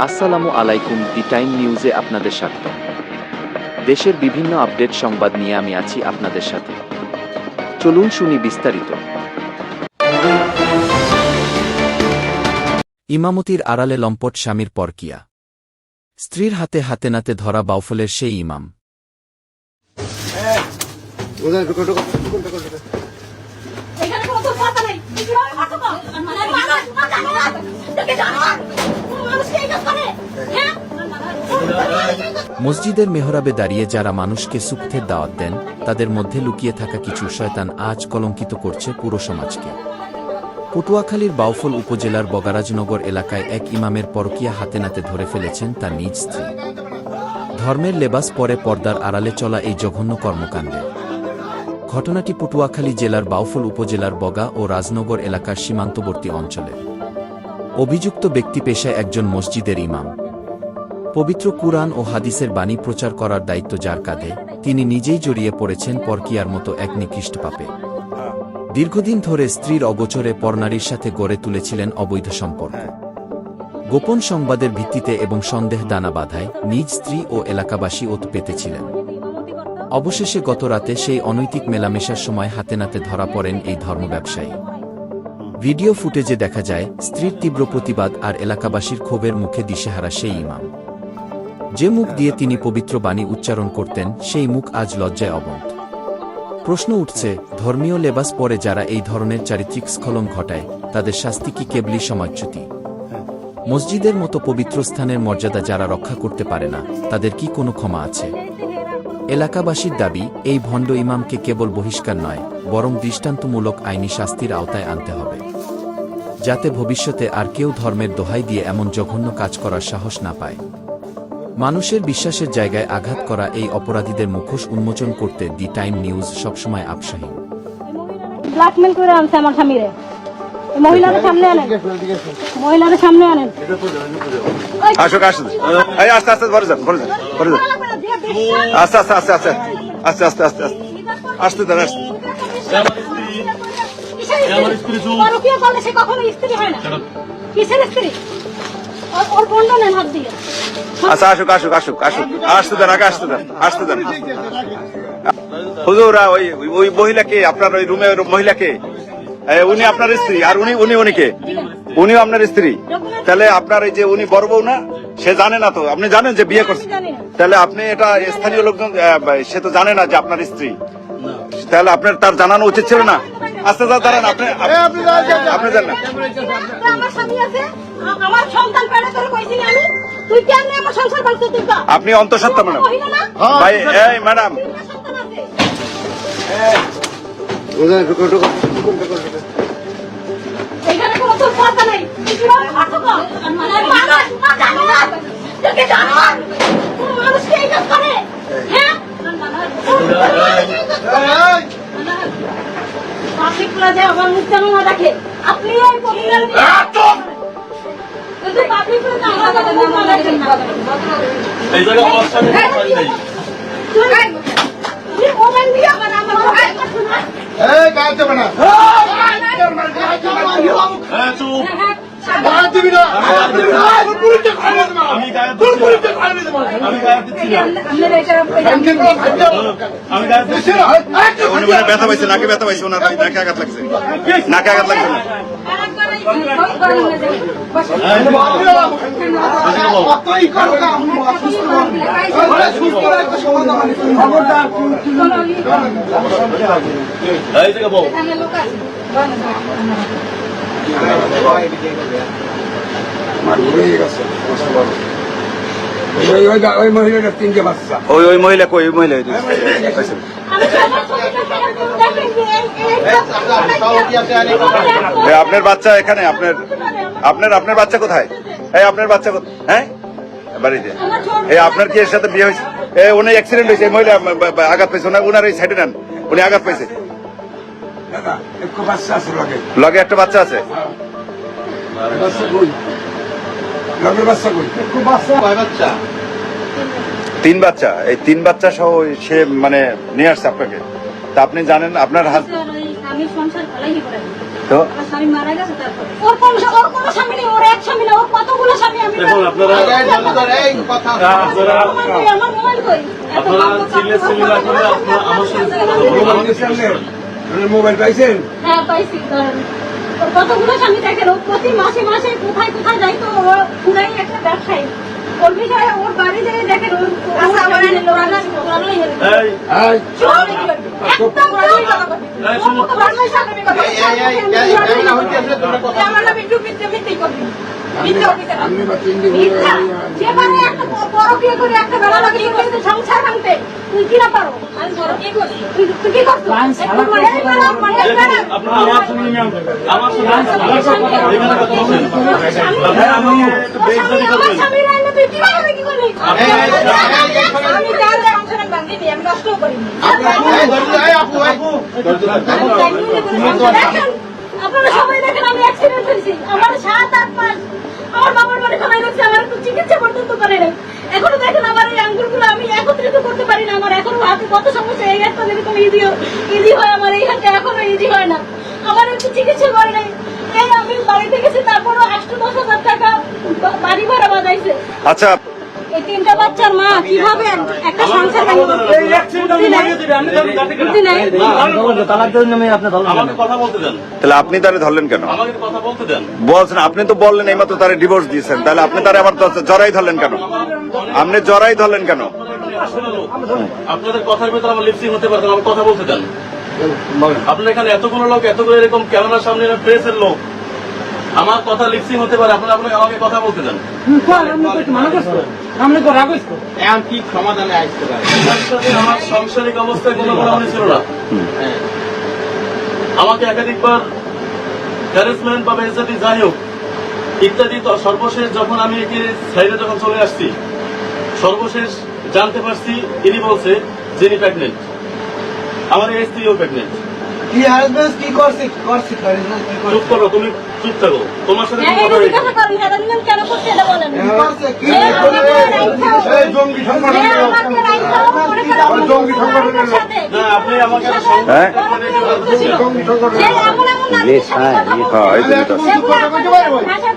আসসালামু আলাইকুম, the time নিউজে আপনাদের স্বাগত। দেশের বিভিন্ন আপডেট সংবাদ নিয়ে আমি আছি আপনাদের সাথে। চলুন শুনি বিস্তারিত। ইমামতির আড়ালে লম্পট স্বামীর পরকিয়া, স্ত্রীর হাতে হাতে নাতে ধরা বাউফলের সেই ইমাম। মসজিদের মেহরাবে দাঁড়িয়ে যারা মানুষকে সুক্তের দাওয়াত দেন, তাদের মধ্যে লুকিয়ে থাকা কিছু শয়তান আজ কলঙ্কিত করছে পুরো সমাজকে। পটুয়াখালীর বাউফল উপজেলার বগারাজনগর এলাকায় এক ইমামের পরকিয়া হাতে নাতে ধরে ফেলেছেন তার নিজ স্ত্রী। ধর্মের লেবাস পরে পর্দার আড়ালে চলা এই জঘন্য কর্মকাণ্ডে ঘটনাটি পটুয়াখালী জেলার বাউফল উপজেলার বগা ও রাজনগর এলাকার সীমান্তবর্তী অঞ্চলে। অভিযুক্ত ব্যক্তি পেশায় একজন মসজিদের ইমাম। পবিত্র কুরআন ও হাদিসের বাণী প্রচার করার দায়িত্ব যার কাঁধে, তিনি নিজেই জড়িয়ে পড়েছেন পরকিয়ার মতো এক নিকৃষ্ট পাপে। দীর্ঘদিন ধরে স্ত্রীর অগোচরে পরনারীর সাথে গড়ে তুলেছিলেন অবৈধ সম্পর্ক। গোপন সংবাদের ভিত্তিতে এবং সন্দেহ দানা বাঁধায় নিজ স্ত্রী ও এলাকাবাসী ওত পেতেছিলেন। অবশেষে গত রাতে সেই অনৈতিক মেলামেশার সময় হাতে নাতে ধরা পড়েন এই ধর্ম ব্যবসায়ী। ভিডিও ফুটেজে দেখা যায় স্ত্রীর তীব্র প্রতিবাদ আর এলাকাবাসীর ক্ষোভের মুখে দিশেহারা সেই ইমাম। যে মুখ দিয়ে তিনি পবিত্র বাণী উচ্চারণ করতেন, সেই মুখ আজ লজ্জায় অবনত। প্রশ্ন উঠছে, ধর্মীয় লেবাস পরে যারা এই ধরনের চারিত্রিক স্খলন ঘটায়, তাদের শাস্তি কি কেবলই সমাজচ্যুতি? মসজিদের মতো পবিত্র স্থানের মর্যাদা যারা রক্ষা করতে পারে না, তাদের কি কোনো ক্ষমা আছে? এলাকাবাসীর দাবি, এই ভণ্ড ইমামকে কেবল বহিষ্কার নয়, বরং দৃষ্টান্তমূলক আইনি শাস্তির আওতায় আনতে হবে, যাতে ভবিষ্যতে আর কেউ ধর্মের দোহাই দিয়ে এমন জঘন্য কাজ করার সাহস না পায়। মানুষের বিশ্বাসের জায়গায় আঘাত করা এই অপরাধীদের মুখোশ উন্মোচন করতে দি টাইম নিউজ সবসময় আপসাহী। ব্ল্যাকমেল করে আনছে আমার স্বামীরে। মহিলাদের সামনে আনেন, মহিলাদের সামনে আনেন। আসো আসো, এই আস্তে আস্তে ঘরে যান, ঘরে যান, ঘরে যান। আস্তে আস্তে আস্তে আস্তে আস্তে আস্তে আস্তে আস্তে আসতে দেন, আসতে। পরকীয়া করলে সে কখনো স্ত্রী হয় না। কিসের স্ত্রী? ওর বন্ধ নেন হাত দিয়ে। আচ্ছা আসুক আসুক আসুক আসুক, আসতে দেন, আগে আসতে দেন, আসতে দেন। হুজুর, ওই মহিলাকে, আপনার ওই রুমের মহিলাকে, উনি আপনার স্ত্রী, আর উনি উনি উনিকে উনিও আপনার স্ত্রী। তাহলে আপনার এই যে উনি বড় বউ না, সে জানে না তো? আপনি জানেন যে বিয়ে করছে? তাহলে আপনি এটা স্থানীয় লোকজন, সে তো জানে না যে আপনার স্ত্রী। তাহলে আপনার তার জানানো উচিত ছিল না? আস্তে যা দাঁড়ান, আপনি আপনি জানেন না? আপনি অন্তঃসত্ত্বা ম্যাডাম। ভাই, এই ম্যাডাম, এখানে কোনো তোর কথা নাই। মানুষকে এই কাজ করে, হ্যাঁ? ট্রাফিক প্লাজা আবার মুখ যেন না দেখে। আপনি এই পরিবার পাবলিক প্লাজা এই জায়গায় মোবাইল দিয়ে আমার এই কাজ যাবে না। ব্যথা পাইছে, নাকে ব্যথা পাইছে, ওনার নাকে আঘাত লাগছে, নাকে আঘাত লাগছে। ওই মহিলাটার তিনটে বাচ্চা। ওই মহিলা কই? ওই মহিলা আপনার বাচ্চা এখানে? আপনার বাচ্চা কোথায়? এই আপনার বাচ্চা কোথায়? হ্যাঁ, বাড়িতে। এই আপনার কি এর সাথে বিয়ে হয়েছে? উনি অ্যাক্সিডেন্ট হয়েছে, মহিলা আঘাত পাইছে, ওনার এই সাইডে নেন, উনি আঘাত পাইছে। লগে একটা বাচ্চা আছে। তিন বাচ্চা। এই তিন বাচ্চা সহ সে মানে নিয়ে আসছে আপনাকে। তা আপনি জানেন আপনার তো আমার স্বামী মারা গেছে তারপরে। ওর কোনো স্বামী নেই, ওর এক স্বামী না, ওর কতগুলো স্বামী। আমি দেখুন আপনারা আমার মোবাইল কই? এত চিল্লা করে আপনারা আমার সাথে কথা বলুন। মোবাইল পাইছেন? হ্যাঁ পাইছি। ধরেন ওর কতগুলো স্বামী দেখেন, ও প্রতি মাসে মাসে কোথায় কোথায় যাইতো, ও পুরাই একটা ব্যবসায়ী। ওর বিষয়ে ওর বাড়ি থেকে দেখেন, সংসার ভাঙতে তুই কি না পারো? আমি বড় কি করছি? তুই কি করছো? আপনারা আমার সঙ্গে আমার কথা বলছেন। আমি একটু বেইজ্জতি করবেন। আপনারা সবাই দেখেন আমি অ্যাক্সিডেন্ট হয়েছি, আমার 7-8 মাস আমার বাবার বাড়ি খামাই রাখছে, আমার একটু চিকিৎসা পর্যন্ত করে নেই। এখনো দেখেন আমার এই আঙ্গুলগুলো আমি একত্রিত করতে পারি না, আমার এখনো হাতে কত সমস্যা। এই একটা যেরকম ইজি হয়, আমার এই হাতে এখনো ইজি হয় না, আমার একটু চিকিৎসা করে নেই। এই আমি বাড়িতে গেছি, তারপরও 8-10 হাজার টাকা বাড়ি ভাড়া বাজাইছে। আচ্ছা, এই 3টা বাচ্চার মা কিভাবে একটা সংসার আমাকে কথা বলতে দেন। তাহলে আপনি তারে ধরলেন কেন? আমাকে কথা বলতে দেন। বলছেন, আপনি তো বললেন এইমাত্র তারে ডিভোর্স দিয়েছেন, তাহলে আপনি তারে আবার জড়াই ধরলেন কেন? আপনি জড়াই ধরলেন কেন? আপনাদের কথার ভিতরে আমার লিপসিং হতে পারতেন, আমার কথা বলতে দেন। আপনার এখানে এতগুলো লোক, এতগুলো এরকম ক্যামেরার সামনে প্রেসের লোক, আমার কথা লিপসিং হতে পারে। আপনারা আমাকে কথা বলতে দেন। কি সমাধানে আসতে পারে? আমার সাংসারিক অবস্থায় কোনো গোলামি ছিল না। আমাকে একাধিকবার হ্যারাসমেন্ট বা বেইজ্জতি যাই হোক ইত্যাদি, সর্বশেষ যখন আমি একে সাইডে যখন চলে আসছি, সর্বশেষ জানতে পারছি ইনি বলছে যে ইনি প্রেগনেন্ট, আমার এই স্ত্রীও প্রেগনেন্ট। কি হাজবেন্ড কি করছে? চুপ করো, তুমি চুপ থাকো, তোমার সাথে কোনো কথা হয়নি। কেন করছে এটা বলেন। কি জঙ্গি সংগঠন? জঙ্গি সংগঠনের লোক। না, আপনি আমাকে হ্যাঁ? জঙ্গি সংগঠন।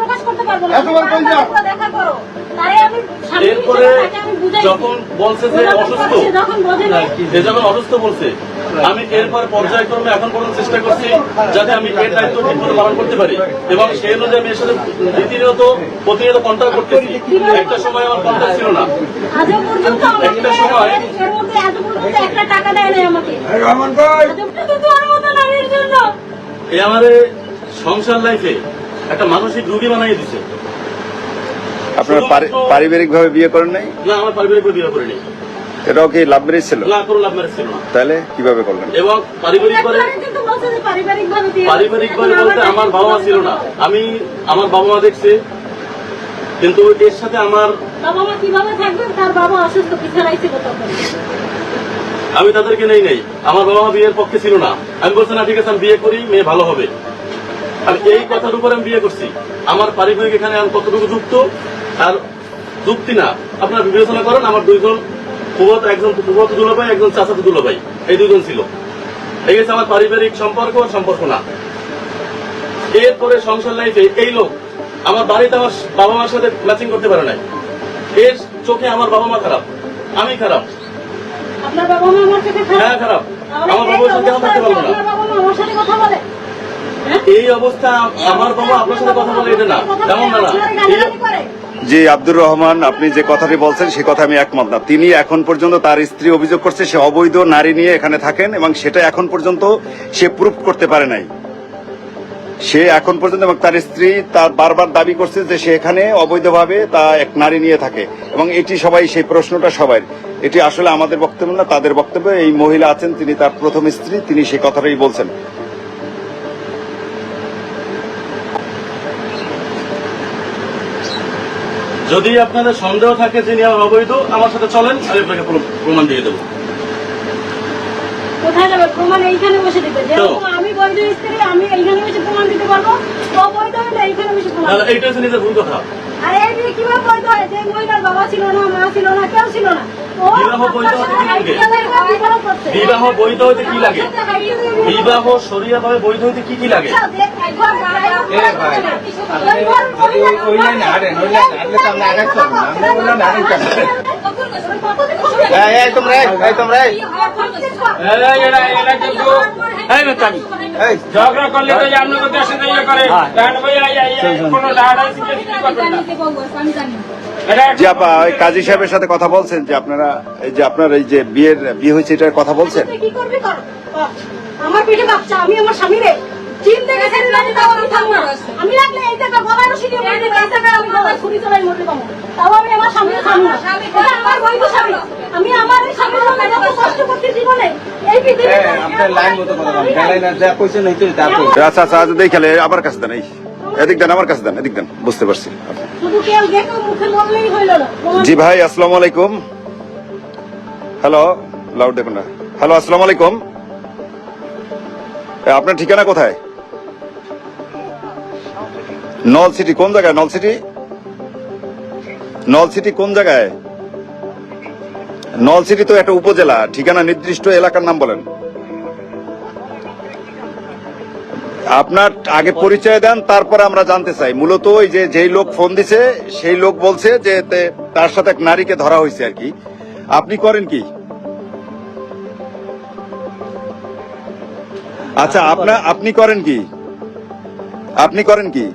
প্রকাশ করতে পারবো না। এতবার কই যাও? দেখা করো। তাই আমি এরপরে যখন বলছে যে অসুস্থ, যখন বোঝে না এ যখন অসুস্থ বলছে, আমি এরপরে পর্যায়ক্রমে এখন পর্যন্ত চেষ্টা করছি যাতে আমি এর দায়িত্ব ঠিক করে পালন করতে পারি, এবং সেই অনুযায়ী আমি এর সাথে প্রতিনিয়ত কন্ট্যাক্ট করতেছি। একটা সময় আমার কন্ট্যাক্ট ছিল না, আজও পর্যন্ত একটা সময় এর মধ্যে আজ পর্যন্ত একটা টাকা দেয় নাই আমাকে। রহমান ভাই আজও পর্যন্ত আমার মতো নারীর জন্য এ আমার সংসার লাইফে একটা মানসিক রোগী বানিয়ে দিছে। আপনারা পারিবারিক ভাবে বিয়ে করেন নাই? না, আমার পারিবারিক বিয়ে করিনি। এটাও কি লাভ ম্যারেজ ছিল? না, কোনো লাভ ম্যারেজ ছিল না। তাহলে কিভাবে করলেন? এবং পারিবারিকভাবে কিন্তু বলছে যে পারিবারিকভাবে বিয়ে পারিবারিকভাবে বলতে আমার বাবা মা ছিল না। আমি আমার বাবা মা দেখছে, কিন্তু এর সাথে আমার বাবা মা কিভাবে থাকবে, তার বাবা অসুস্থ বিছানায় ছিল তখন। আমি তাদেরকে নেই আমার বাবা মা বিয়ের পক্ষে ছিল না। আমি বলছি না ঠিক আছে আমি বিয়ে করি, মেয়ে ভালো হবে। আমি এই কথার উপরে আমি বিয়ে করছি। আমার পারিবারিক এখানে আমি কতটুকু যুক্ত আর যুক্তি না আপনারা বিবেচনা করেন। আমার দুইজন ফুফাতো, একজন ফুফাতো দুলাভাই, একজন চাচাতো দুলাভাই, এই দুজন ছিল। এই গেছে আমার পারিবারিক সম্পর্ক না। এরপরে সংসার লাইফে এই লোক আমার বাড়িতে আমার বাবা মার সাথে ম্যাচিং করতে পারে নাই। এর চোখে আমার বাবা মা খারাপ, আমি খারাপ। আপনার বাবা মা আমার সাথে হ্যাঁ খারাপ। আমার বাবার সাথে কেন থাকতে পারবো না? আপনার বাবা মা আমার সাথে কথা বলে? এই অবস্থা আমার বাবা আপনার সাথে কথা বলে এটা না, তেমন না। জি আব্দুর রহমান, আপনি যে কথাটি বলছেন সে কথা আমি একমত না। তিনি এখন পর্যন্ত তার স্ত্রী অভিযোগ করছে সে অবৈধ নারী নিয়ে এখানে থাকেন, এবং সেটা এখন পর্যন্ত সে প্রুফ করতে পারে নাই। সে এখন পর্যন্ত এবং তার স্ত্রী তার বারবার দাবি করছে যে সে এখানে অবৈধভাবে তা এক নারী নিয়ে থাকে, এবং এটি সবাই সেই প্রশ্নটা সবাই, এটি আসলে আমাদের বক্তব্য না, তাদের বক্তব্য। এই মহিলা আছেন, তিনি তার প্রথম স্ত্রী, তিনি সেই কথাটাই বলছেন। যদি আপনাদের সন্দেহ থাকে যিনি আমার অবৈধ, আমার সাথে চলেন, আমি আপনাকে প্রমাণ দিয়ে দেবো। কোথায় যাবে প্রমাণ? এইখানে বসে দিতে। যেরকম আমি বৈধ স্ত্রী, আমি এইখানে বসে প্রমাণ দিতে পারবো। ও বৈধ হলে এইখানে বসে প্রমাণ। এইটা হচ্ছে নিজের ভুল কথা। আর এই বিয়ে কিভাবে বৈধ হয়? যে মহিলার বাবা ছিল না, মা ছিল না, কেউ ছিল না। ও বিবাহ বৈধ হতে কি লাগে? বিবাহ করছে। বিবাহ বৈধ হতে কি লাগে? বিবাহ শরীয়তভাবে বৈধ হতে কি কি লাগে? ঝগড়া করলে তো আপনাকে দেশে ইয়ে করে কোনো জি আপা, ওই কাজী সাহেবের সাথে কথা বলছেন যে আপনারা এই যে আপনার এই যে বিয়ে হয়েছে এটার কথা বলছেন? কি করবি কর। আমার পেটে বাচ্চা, আমি আমার স্বামীরে চিনতে গেছি, আমি তাও আমি থামবো না। আমি লাগলে এই টাকা গলায় রশি দিয়ে বেঁধে এই টাকা আমি গলায় ছুরি চালাই মরতে পারবো, তাও আমি আমার স্বামীরে থামবো না। এটা আমার বৈধ স্বামী। আমি আমার এই স্বামীর জন্য যত কষ্ট করছি জীবনে, এই পৃথিবীতে আপনার লাইন মতো কথা বলেন, গেলাই না যা কইছেন এই তো তা কই। আচ্ছা আচ্ছা আচ্ছা, দেখলে আমার কাছে দেন, এই এদিক দেন, আমার কাছে দেন, এদিক দেন, বুঝতে পারছি। শুধু কেউ দেখো মুখে বললেই হইল না। জি ভাই, আসসালামু আলাইকুম। হ্যালো, লাউড দেখুন না। হ্যালো, আসসালামু আলাইকুম। আপনার ঠিকানা কোথায়? নলসিটি কোন জায়গায়? নলসিটি নলসিটি কোন জায়গায়? নলসিটি তো একটা উপজেলা, ঠিকানা নির্দিষ্ট এলাকার নাম বলেন। আপনার আগে পরিচয় দেন, তারপরে আমরা জানতে চাই। মূলত ওই যে যেই লোক ফোন দিছে সেই লোক বলছে যে তার সাথে এক নারীকে ধরা হয়েছে আর কি। আপনি করেন কি? আচ্ছা, আপনি করেন কি? আপনি করেন কি?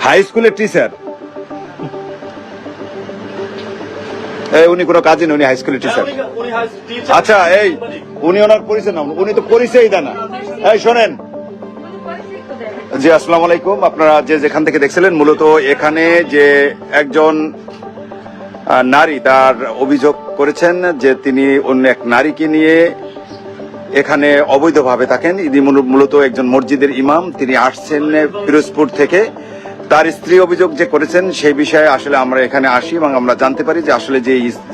হাই স্কুলের টিচার? উনি কোনো কাজই না, উনি হাই স্কুলের টিচার। আচ্ছা, এই উনি ওনার পরিচয় না, উনি তো পরিচয়ই দেন না। এই শোনেন, জি আসসালামু আলাইকুম। আপনারা যে যেখান থেকে দেখছিলেন, মূলত এখানে যে একজন নারী তার অভিযোগ করেছেন যে তিনি অন্য এক নারীকে নিয়ে এখানে অবৈধভাবে থাকেন। ইনি মূলত একজন মসজিদের ইমাম, তিনি আসছেন পিরোজপুর থেকে। তার স্ত্রী অভিযোগ যে করেছেন সেই বিষয়ে আসলে আমরা এখানে আসি এবং আমরা জানতে পারি যে আসলে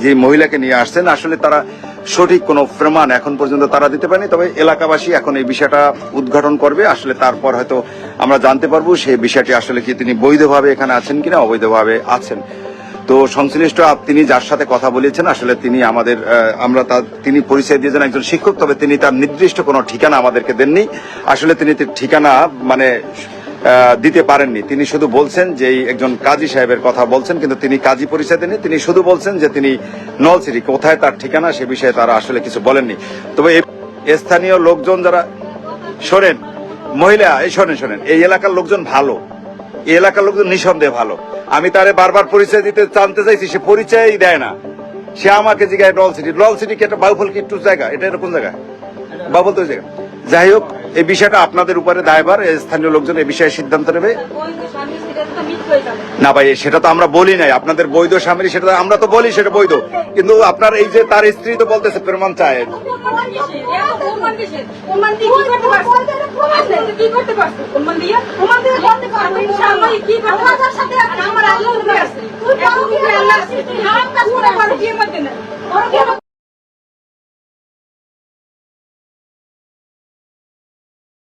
যে মহিলাকে নিয়ে আসছেন আসলে তারা সঠিক কোনো প্রমাণ এখন পর্যন্ত তারা দিতে পারেনি। তবে এলাকাবাসী এখন এই বিষয়টা উদ্ঘাটন করবে, আসলে তারপর হয়তো আমরা জানতে পারবো সেই বিষয়টি আসলে কি তিনি বৈধভাবে এখানে আছেন কিনা অবৈধভাবে আছেন। তো সংশ্লিষ্ট তিনি যার সাথে কথা বলেছেন আসলে তিনি আমাদের তিনি পরিচয় দিয়েছেন একজন শিক্ষক, তবে তিনি তার নির্দিষ্ট কোনো ঠিকানা আমাদেরকে দেননি। আসলে তিনি ঠিকানা মানে দিতে পারেননি। তিনি শুধু বলছেন যে একজন কাজী সাহেবের কথা বলছেন, কিন্তু তিনি কাজী পরিচয় দেননি। তিনি শুধু বলছেন যে তিনি নলছিটি, কোথায় তার ঠিকানা সে বিষয়ে তারা আসলে কিছু বলেননি। তবে স্থানীয় লোকজন যারা, শোনেন মহিলা, এই শোনেন, এই এলাকার লোকজন ভালো, এই এলাকার লোকজন নিঃসন্দেহে ভালো। আমি তারে বারবার পরিচয় জানতে চাইছি, সে পরিচয়ই দেয় না। সে আমাকে জিজ্ঞাসা নলসিটি কি একটা বাউফল কি একটু জায়গা, এটা এরকম জায়গা বাউফল তো জায়গা। যাই হোক, এই বিষয়টা আপনাদের উপরে দায়ভার, স্থানীয় লোকজন এই বিষয়ে সিদ্ধান্ত নেবে। না ভাই, সেটা তো আমরা বলি নাই আপনাদের বৈধ স্বামী, সেটা আমরা তো বলি সেটা বৈধ, কিন্তু আপনার এই যে তার স্ত্রী তো বলতেছে প্রমাণ চায়। কি করতে পারবো?